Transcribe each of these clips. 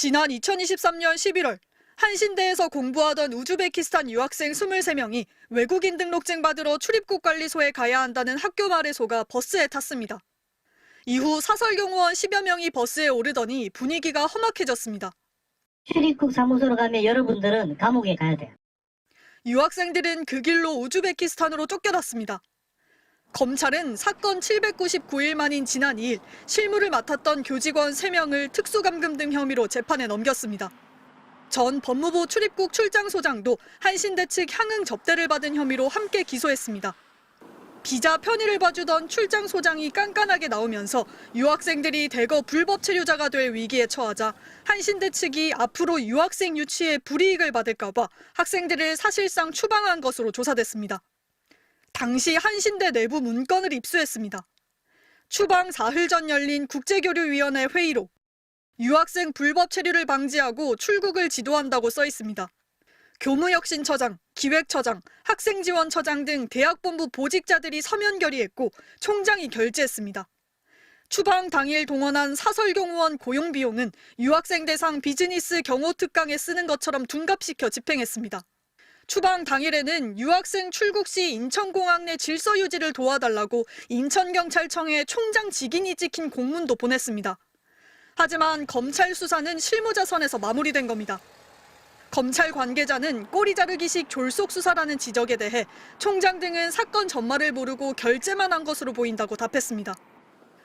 지난 2023년 11월 한신대에서 공부하던 우즈베키스탄 유학생 23명이 외국인 등록증 받으러 출입국 관리소에 가야 한다는 학교 말해소가 버스에 탔습니다. 이후 사설경호원 10여 명이 버스에 오르더니 분위기가 험악해졌습니다. 출입국 사무소로 가면 여러분들은 감옥에 가야 돼요. 유학생들은 그 길로 우즈베키스탄으로 쫓겨났습니다. 검찰은 사건 799일 만인 지난 2일 실무를 맡았던 교직원 3명을 특수감금 등 혐의로 재판에 넘겼습니다. 전 법무부 출입국 출장소장도 한신대 측 향응 접대를 받은 혐의로 함께 기소했습니다. 비자 편의를 봐주던 출장소장이 깐깐하게 나오면서 유학생들이 대거 불법 체류자가 될 위기에 처하자 한신대 측이 앞으로 유학생 유치에 불이익을 받을까 봐 학생들을 사실상 추방한 것으로 조사됐습니다. 당시 한신대 내부 문건을 입수했습니다. 추방 사흘 전 열린 국제교류위원회 회의록, 유학생 불법 체류를 방지하고 출국을 지도한다고 써 있습니다. 교무혁신처장, 기획처장, 학생지원처장 등 대학본부 보직자들이 서면 결의했고 총장이 결재했습니다. 추방 당일 동원한 사설경호원 고용 비용은 유학생 대상 비즈니스 경호 특강에 쓰는 것처럼 둔갑시켜 집행했습니다. 추방 당일에는 유학생 출국 시 인천공항 내 질서 유지를 도와달라고 인천경찰청에 총장 직인이 찍힌 공문도 보냈습니다. 하지만 검찰 수사는 실무자 선에서 마무리된 겁니다. 검찰 관계자는 꼬리 자르기식 졸속 수사라는 지적에 대해 총장 등은 사건 전말을 모르고 결재만 한 것으로 보인다고 답했습니다.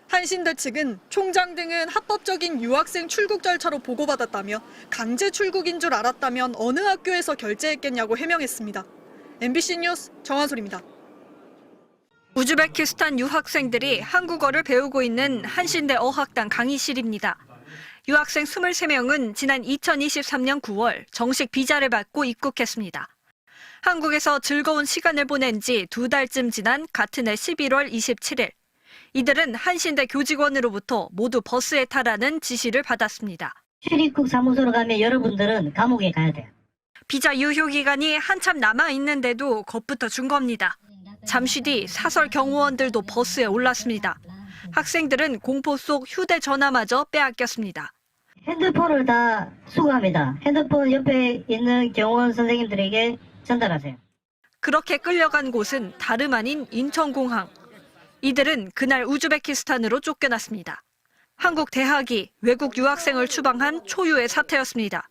한신대 측은 총장 등은 합법적인 유학생 출국 절차로 보고받았다며 강제 출국인 줄 알았다면 어느 학교에서 결재했겠냐고 해명했습니다. MBC 뉴스 정한솔입니다. 우즈베키스탄 유학생들이 한국어를 배우고 있는 한신대 어학당 강의실입니다. 유학생 23명은 지난 2023년 9월 정식 비자를 받고 입국했습니다. 한국에서 즐거운 시간을 보낸 지 2달쯤 지난 같은 해 11월 27일. 이들은 한신대 교직원으로부터 모두 버스에 타라는 지시를 받았습니다. 출입국 사무소로 가면 여러분들은 감옥에 가야 돼요. 비자 유효 기간이 한참 남아 있는데도 겁부터 준 겁니다. 잠시 뒤 사설 경호원들도 버스에 올랐습니다. 학생들은 공포 속 휴대전화마저 빼앗겼습니다. 핸드폰을 다 수거합니다. 핸드폰 옆에 있는 경호원 선생님들에게 전달하세요. 그렇게 끌려간 곳은 다름 아닌 인천공항. 이들은 그날 우즈베키스탄으로 쫓겨났습니다. 한국 대학이 외국 유학생을 추방한 초유의 사태였습니다.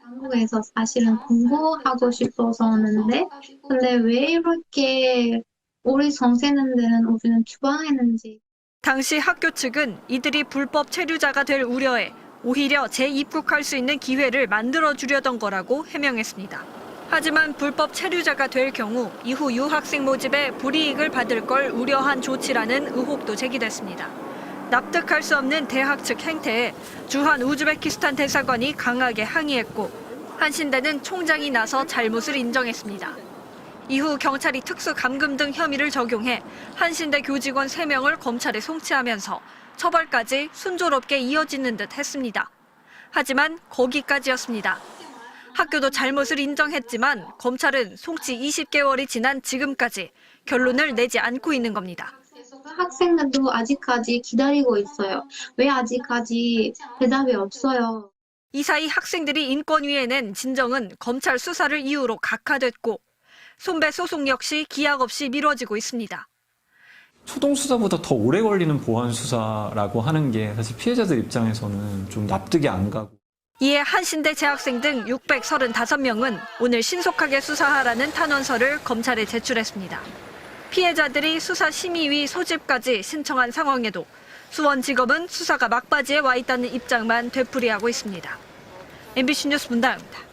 한국에서 사실은 공부하고 싶어서였는데 근데 왜 이렇게 우리 정세는들은 우리는 추방했는지. 당시 학교 측은 이들이 불법 체류자가 될 우려에 오히려 재입국할 수 있는 기회를 만들어주려던 거라고 해명했습니다. 하지만 불법 체류자가 될 경우 이후 유학생 모집에 불이익을 받을 걸 우려한 조치라는 의혹도 제기됐습니다. 납득할 수 없는 대학 측 행태에 주한 우즈베키스탄 대사관이 강하게 항의했고 한신대는 총장이 나서 잘못을 인정했습니다. 이후 경찰이 특수감금 등 혐의를 적용해 한신대 교직원 3명을 검찰에 송치하면서 처벌까지 순조롭게 이어지는 듯 했습니다. 하지만 거기까지였습니다. 학교도 잘못을 인정했지만 검찰은 송치 20개월이 지난 지금까지 결론을 내지 않고 있는 겁니다. 학생들도 아직까지 기다리고 있어요. 왜 아직까지 대답이 없어요. 이 사이 학생들이 인권위에 낸 진정은 검찰 수사를 이유로 각하됐고 손배 소송 역시 기약 없이 미뤄지고 있습니다. 초동 수사보다 더 오래 걸리는 보안 수사라고 하는 게 사실 피해자들 입장에서는 좀 납득이 안 가고. 이에 한신대 재학생 등 635명은 오늘 신속하게 수사하라는 탄원서를 검찰에 제출했습니다. 피해자들이 수사심의위 소집까지 신청한 상황에도 수원지검은 수사가 막바지에 와 있다는 입장만 되풀이하고 있습니다. MBC 뉴스 문다영입니다.